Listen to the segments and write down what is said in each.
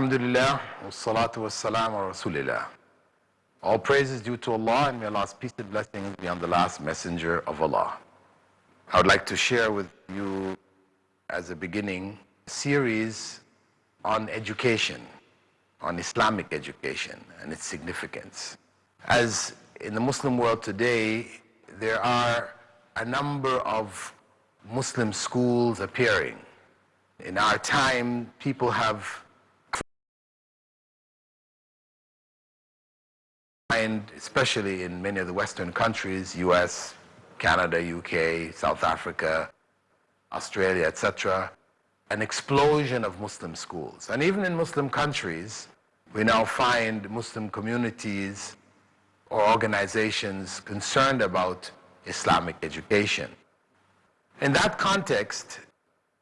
Alhamdulillah, wassalatu wassalam wa rasulillah. All praise is due to Allah, and may Allah's peace and blessings be on the last messenger of Allah. I would like to share with you, as a beginning, a series on education, on Islamic education and its significance. As in the Muslim world today, there are a number of Muslim schools appearing. In our time, people have especially in many of the Western countries, US, Canada, UK, South Africa, Australia, etc., an explosion of Muslim schools. And even in Muslim countries, we now find Muslim communities or organizations concerned about Islamic education. In that context,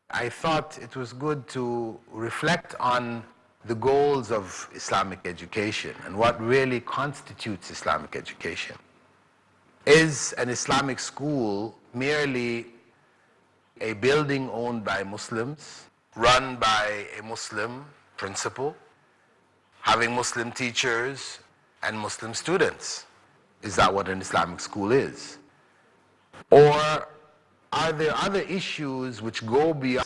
I thought it was good to reflect on the goals of Islamic education and what really constitutes Islamic education. Is an Islamic school merely a building owned by Muslims, run by a Muslim principal, having Muslim teachers and Muslim students? Is that what an Islamic school is? Or are there other issues which go beyond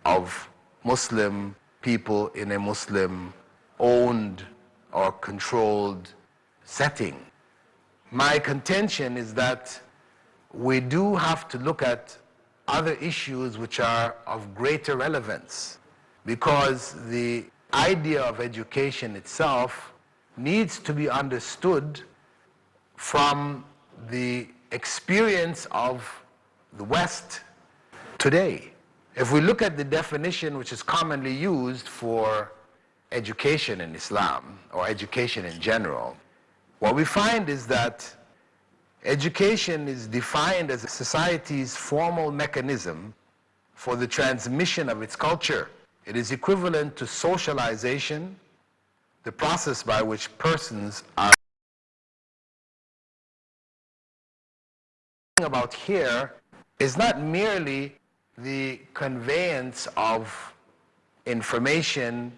of Muslim people in a Muslim-owned or controlled setting? My contention is that we do have to look at other issues which are of greater relevance, because the idea of education itself needs to be understood from the experience of the West today. If we look at the definition which is commonly used for education in Islam, or education in general, what we find is that education is defined as a society's formal mechanism for the transmission of its culture. It is equivalent to socialization, the process by which persons are about here is not merely the conveyance of information,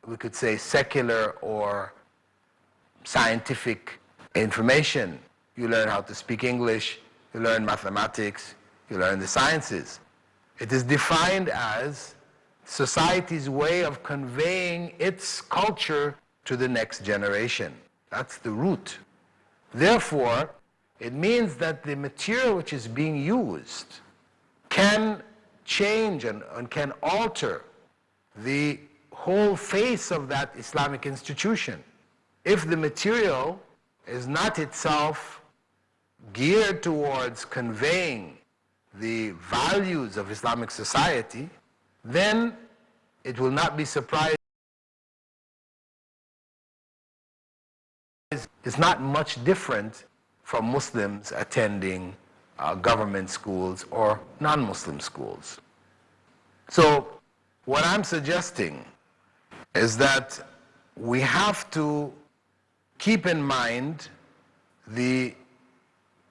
we could say secular or scientific information. You learn how to speak English, you learn mathematics, you learn the sciences. It is defined as society's way of conveying its culture to the next generation. That's the root. Therefore, it means that the material which is being used can change and can alter the whole face of that Islamic institution. If the material is not itself geared towards conveying the values of Islamic society, then it will not be surprising. It's not much different from Muslims attending government schools or non-Muslim schools. So what I'm suggesting is that we have to keep in mind the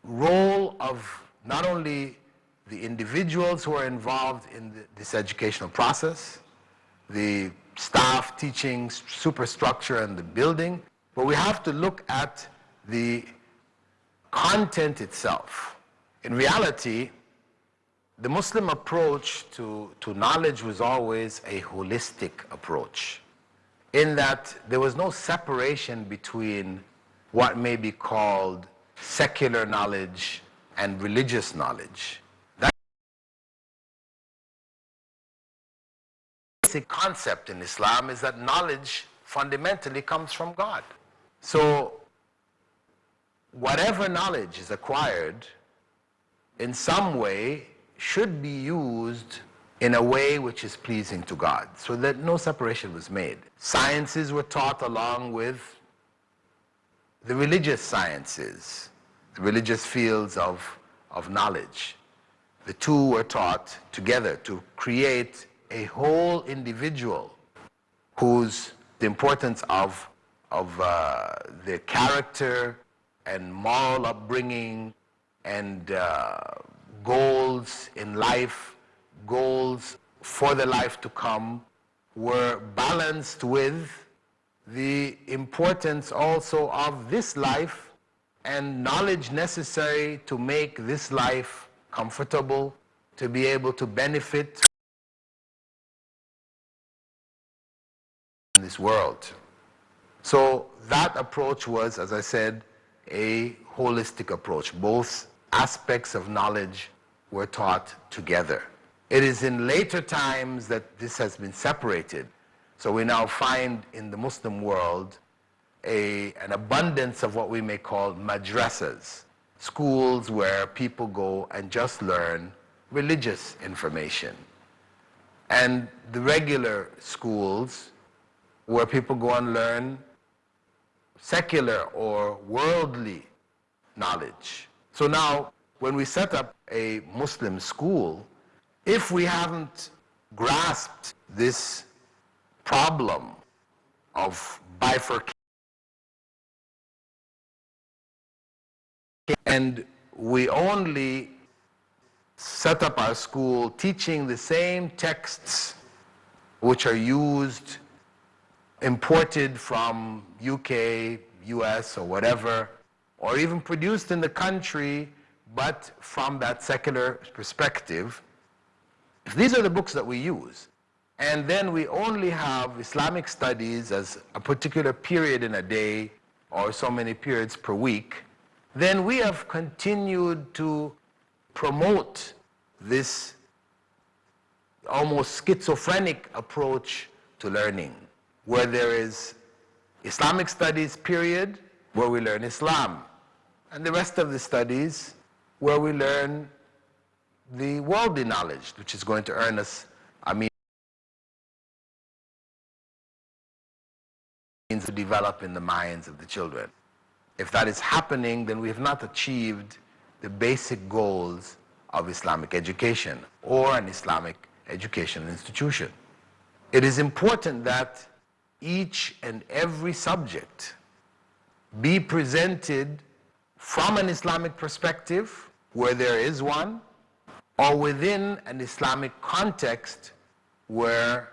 role of not only the individuals who are involved in this educational process, the staff, teaching, superstructure, and the building, but we have to look at the content itself. In reality, the Muslim approach to knowledge was always a holistic approach, in that there was no separation between what may be called secular knowledge and religious knowledge. That basic concept in Islam is that knowledge fundamentally comes from God. So whatever knowledge is acquired in some way should be used in a way which is pleasing to God, so that no separation was made. Sciences were taught along with the religious sciences, the religious fields of knowledge. The two were taught together to create a whole individual whose the importance of their character and moral upbringing and goals in life goals for the life to come were balanced with the importance also of this life and knowledge necessary to make this life comfortable, to be able to benefit in this world. So that approach was, as I said, a holistic approach. Both aspects of knowledge were taught together. It is in later times that this has been separated. So we now find in the Muslim world an abundance of what we may call madrasas, schools where people go and just learn religious information. And the regular schools where people go and learn secular or worldly knowledge. So now, when we set up a Muslim school, if we haven't grasped this problem of bifurcation, and we only set up our school teaching the same texts which are used, imported from UK, US, or whatever, or even produced in the country, but from that secular perspective. If these are the books that we use, and then we only have Islamic studies as a particular period in a day, or so many periods per week, then we have continued to promote this almost schizophrenic approach to learning, where there is Islamic studies period, where we learn Islam, and the rest of the studies where we learn the worldly knowledge, which is going to earn us, to develop in the minds of the children. If that is happening, then we have not achieved the basic goals of Islamic education or an Islamic educational institution. It is important that each and every subject be presented from an Islamic perspective, where there is one, or within an Islamic context where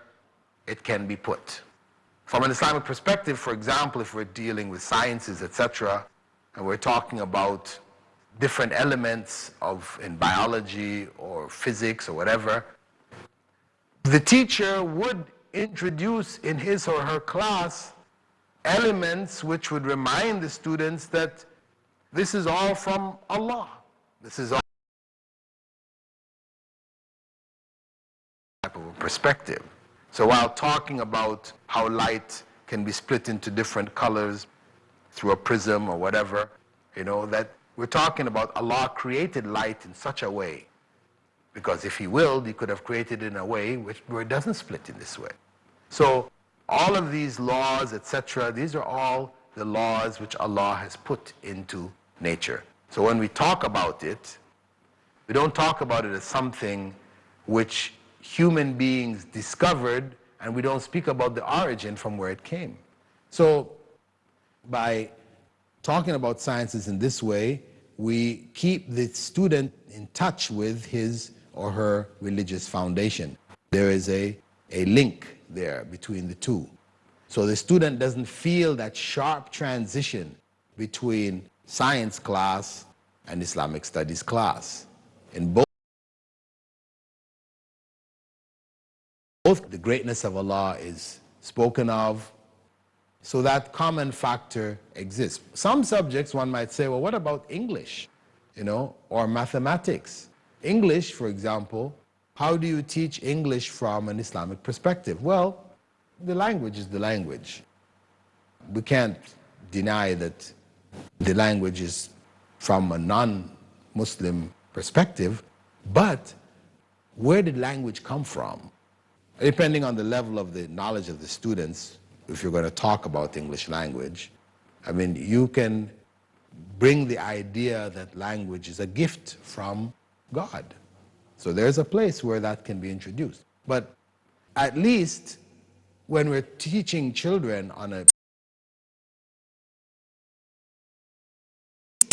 it can be put. From an Islamic perspective, for example, if we're dealing with sciences, etc., and we're talking about different elements in biology or physics or whatever, the teacher would introduce in his or her class elements which would remind the students that this is all from Allah. This is all type of a perspective. So while talking about how light can be split into different colors through a prism or whatever, that we're talking about Allah created light in such a way, because if He willed, He could have created it in a way where it doesn't split in this way. So all of these laws, etc., these are all the laws which Allah has put into nature. So when we talk about it, we don't talk about it as something which human beings discovered, and we don't speak about the origin from where it came. So by talking about sciences in this way, we keep the student in touch with his or her religious foundation. There is a link there between the two. So the student doesn't feel that sharp transition between science class and Islamic studies class. In both, the greatness of Allah is spoken of, so that common factor exists. Some subjects one might say, well, what about English, or mathematics? English, for example, how do you teach English from an Islamic perspective? Well, the language is the language. We can't deny that the language is from a non-Muslim perspective, but where did language come from? Depending on the level of the knowledge of the students, if you're going to talk about English language, you can bring the idea that language is a gift from God. So there's a place where that can be introduced. But at least when we're teaching children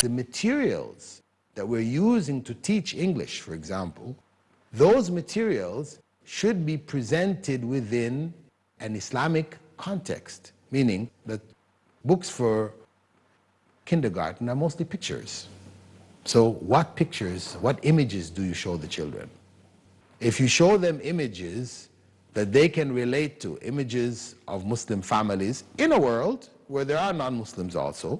the materials that we're using to teach English, for example, those materials should be presented within an Islamic context, meaning that books for kindergarten are mostly pictures. So what pictures, what images do you show the children? If you show them images that they can relate to, images of Muslim families in a world where there are non-Muslims also,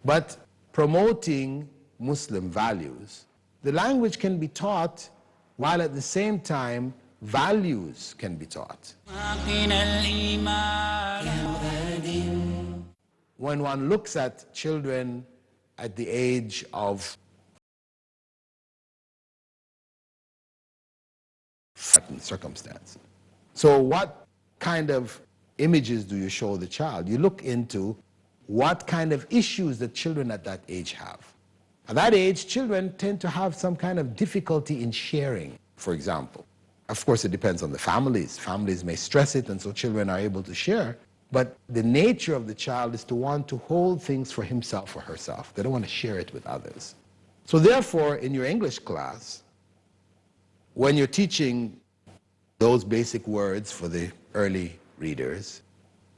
but promoting Muslim values, the language can be taught while at the same time values can be taught. When one looks at children at the age of certain circumstance. So what kind of images do you show the child? You look into what kind of issues that children at that age have. At that age, children tend to have some kind of difficulty in sharing, for example. Of course, it depends on the families. Families may stress it, and so children are able to share. But the nature of the child is to want to hold things for himself or herself. They don't want to share it with others. So therefore, in your English class, when you're teaching those basic words for the early readers,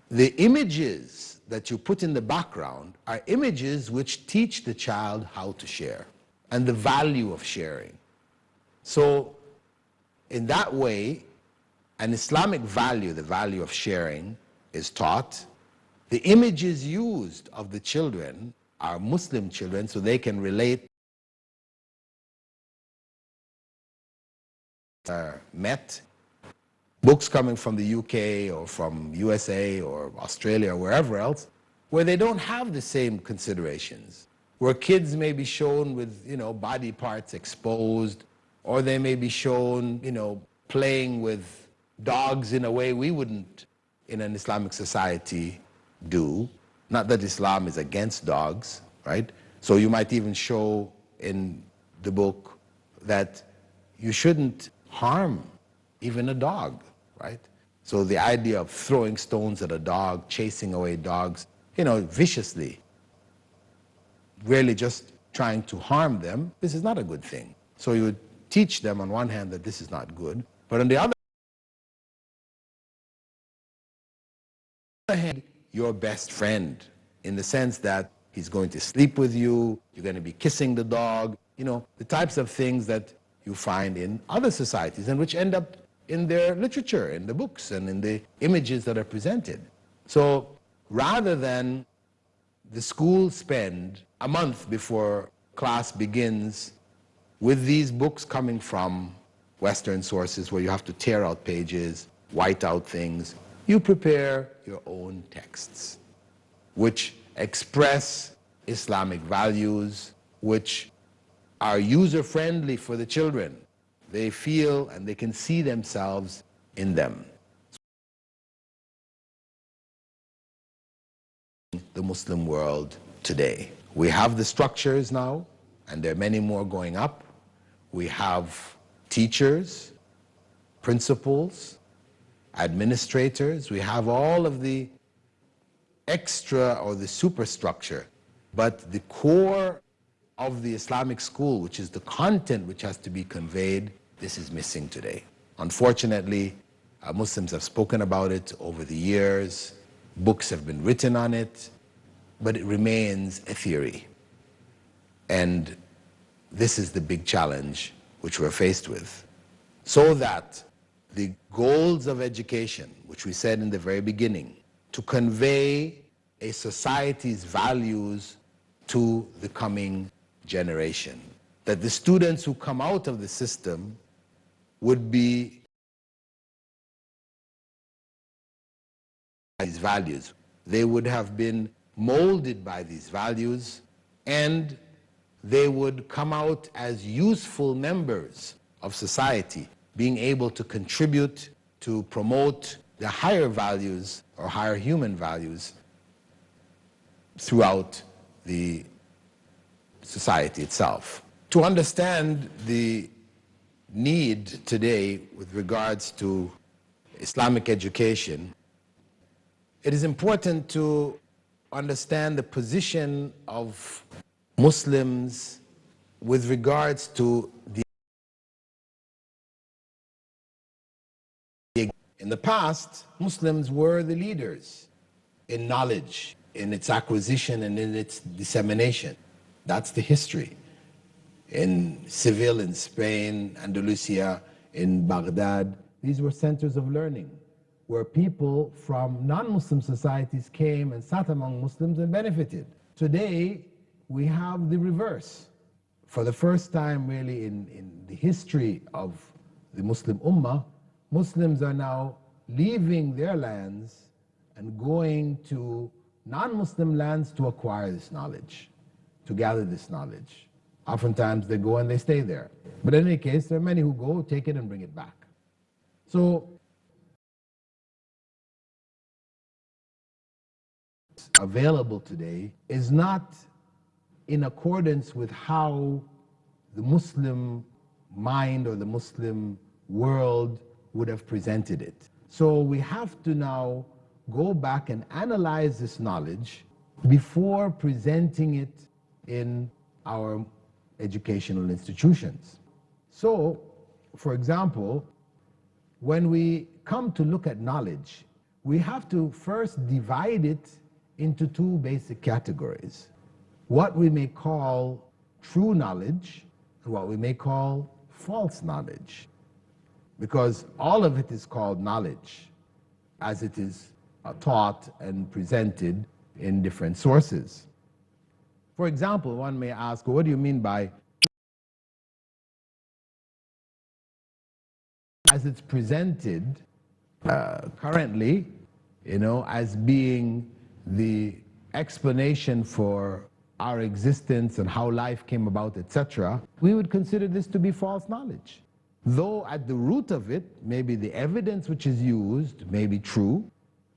the images that you put in the background are images which teach the child how to share and the value of sharing. So in that way, an Islamic value, the value of sharing, is taught. The images used of the children are Muslim children, so they can relate, are met. Books coming from the UK or from USA or Australia or wherever else, where they don't have the same considerations, where kids may be shown with, body parts exposed, or they may be shown, playing with dogs in a way we wouldn't in an Islamic society do. Not that Islam is against dogs, right? So you might even show in the book that you shouldn't harm even a dog, right? So the idea of throwing stones at a dog, chasing away dogs, viciously, really just trying to harm them, this is not a good thing. So you would teach them on one hand that this is not good, but on the other hand, your best friend, in the sense that he's going to sleep with you, you're going to be kissing the dog, the types of things that you find in other societies and which end up in their literature, in the books, and in the images that are presented. So rather than the school spend a month before class begins with these books coming from Western sources where you have to tear out pages, white out things, you prepare your own texts which express Islamic values, which are user-friendly for the children. They feel and they can see themselves in them. The Muslim world today. We have the structures now, and there are many more going up. We have teachers, principals, administrators. We have all of the extra or the superstructure, but the core of the Islamic school, which is the content which has to be conveyed, this is missing today. Unfortunately, Muslims have spoken about it over the years, books have been written on it, but it remains a theory. And this is the big challenge which we're faced with. So that the goals of education, which we said in the very beginning, to convey a society's values to the coming generation, that the students who come out of the system would be these values. They would have been molded by these values, and they would come out as useful members of society, being able to contribute to promote the higher values or higher human values throughout the society itself. To understand the need today with regards to Islamic education, it is important to understand the position of Muslims with regards to the In the past, Muslims were the leaders in knowledge, in its acquisition and in its dissemination. That's the history. In Seville, in Spain, Andalusia, in Baghdad, these were centers of learning where people from non-Muslim societies came and sat among Muslims and benefited. Today, we have the reverse. For the first time really in the history of the Muslim Ummah, Muslims are now leaving their lands and going to non-Muslim lands to acquire this knowledge, to gather this knowledge. Oftentimes they go and they stay there. But in any case, there are many who go, take it and bring it back. So, available today is not in accordance with how the Muslim mind or the Muslim world would have presented it. So we have to now go back and analyze this knowledge before presenting it in our educational institutions. So, for example, when we come to look at knowledge, we have to first divide it into two basic categories. What we may call true knowledge and what we may call false knowledge. Because all of it is called knowledge as it is taught and presented in different sources. For example, one may ask, what do you mean by as it's presented currently, as being the explanation for our existence and how life came about, etc., we would consider this to be false knowledge. Though at the root of it, maybe the evidence which is used may be true,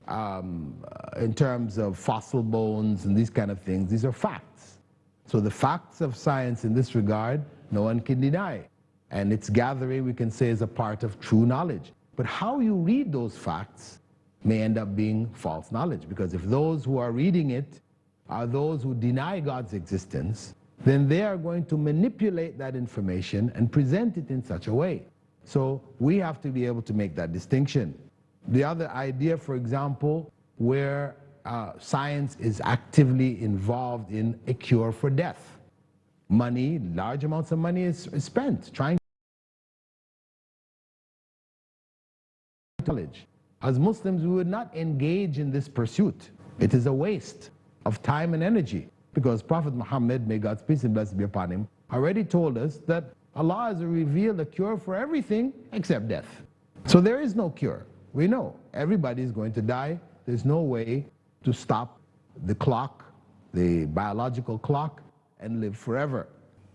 in terms of fossil bones and these kind of things, these are facts. So the facts of science in this regard, no one can deny. And its gathering, we can say, is a part of true knowledge. But how you read those facts may end up being false knowledge, because if those who are reading it are those who deny God's existence, then they are going to manipulate that information and present it in such a way. So we have to be able to make that distinction. The other idea, for example, where science is actively involved in a cure for death. Money, large amounts of money is spent trying knowledge. As Muslims, we would not engage in this pursuit. It is a waste of time and energy, because Prophet Muhammad, may God's peace and blessings be upon him, already told us that Allah has revealed a cure for everything except death. So there is no cure. We know everybody is going to die. There's no way to stop the clock, the biological clock, and live forever.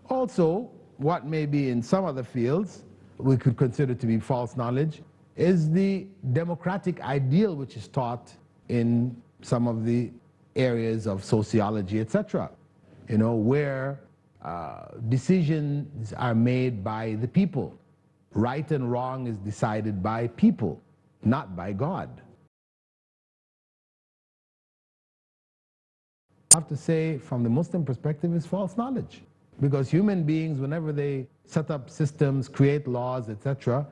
Also, what may be in some other fields we could consider to be false knowledge is the democratic ideal which is taught in some of the areas of sociology, etc., where decisions are made by the people. Right and wrong is decided by people, not by God. I have to say, from the Muslim perspective, is false knowledge. Because human beings, whenever they set up systems, create laws, etc.,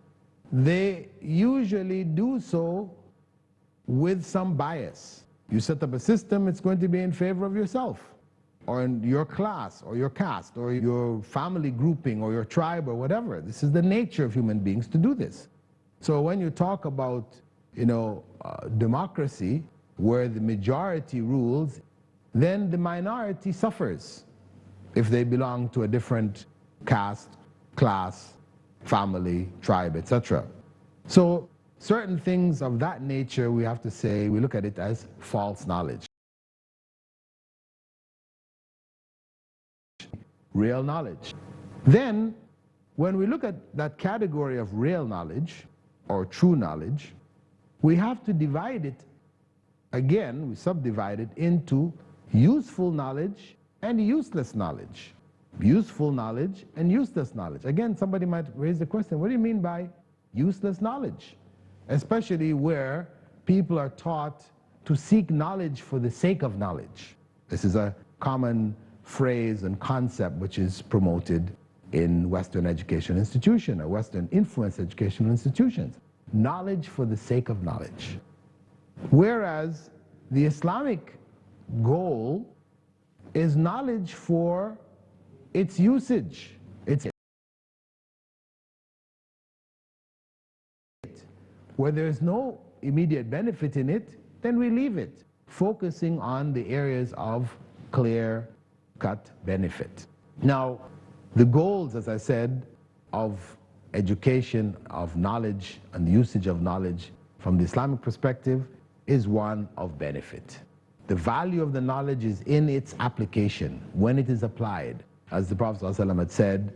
they usually do so with some bias. You set up a system, it's going to be in favor of yourself, or in your class, or your caste, or your family grouping, or your tribe, or whatever. This is the nature of human beings to do this. So when you talk about, democracy, where the majority rules, then the minority suffers if they belong to a different caste, class, family, tribe, etc. So certain things of that nature, we have to say, we look at it as false knowledge. Real knowledge. Then, when we look at that category of real knowledge, or true knowledge, we have to divide it, again, we subdivide it into useful knowledge and useless knowledge. Useful knowledge and useless knowledge. Again, somebody might raise the question, what do you mean by useless knowledge? Especially where people are taught to seek knowledge for the sake of knowledge. This is a common phrase and concept which is promoted in Western education institutions or Western influenced educational institutions. knowledge for the sake of knowledge. Whereas the Islamic goal is knowledge for its usage. Where there's no immediate benefit in it, then we leave it, focusing on the areas of clear-cut benefit. Now, the goals, as I said, of education, of knowledge, and the usage of knowledge from the Islamic perspective is one of benefit. The value of the knowledge is in its application, when it is applied. As the Prophet ﷺ had said,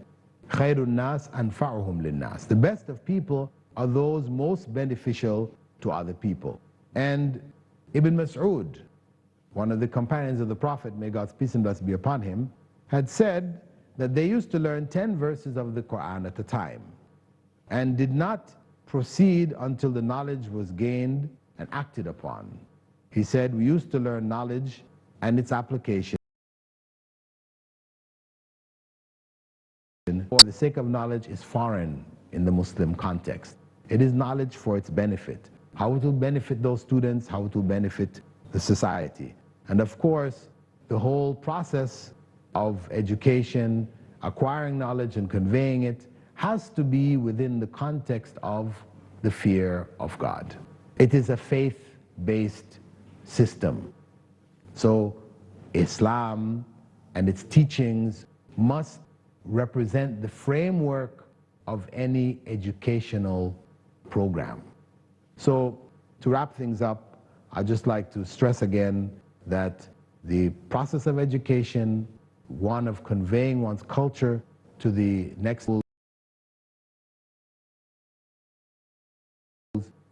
خَيْرُ النَّاسِ أَنْفَعُهُمْ لِلنَّاسِ. The best of people are those most beneficial to other people. And Ibn Mas'ud, one of the companions of the Prophet, may God's peace and blessing be upon him, had said that they used to learn 10 verses of the Quran at a time and did not proceed until the knowledge was gained and acted upon. He said, we used to learn knowledge and its application for the sake of knowledge is foreign in the Muslim context. It is knowledge for its benefit, how it will benefit those students, how it will benefit the society. And of course, the whole process of education, acquiring knowledge and conveying it, has to be within the context of the fear of God. It is a faith-based system. So Islam and its teachings must represent the framework of any educational program. So to wrap things up, I'd just like to stress again that the process of education, one of conveying one's culture to the next level,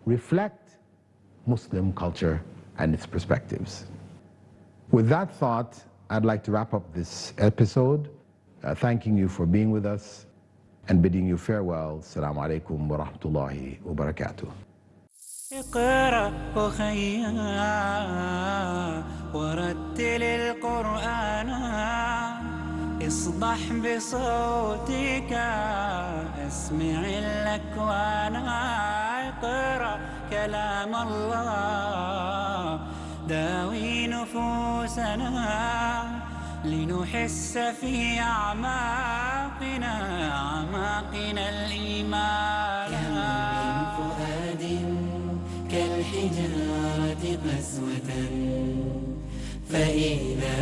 reflect Muslim culture and its perspectives. With that thought, I'd like to wrap up this episode, thanking you for being with us and bidding you farewell. Assalamu alaikum wa rahmatullahi wa barakatuh. اقرأ أخيا ورتل القرآن اصبح بصوتك اسمع الأكوان اقرأ كلام الله داوي نفوسنا لنحس في أعماقنا الإيمان من فؤاد كالحجارة قسوة فإذا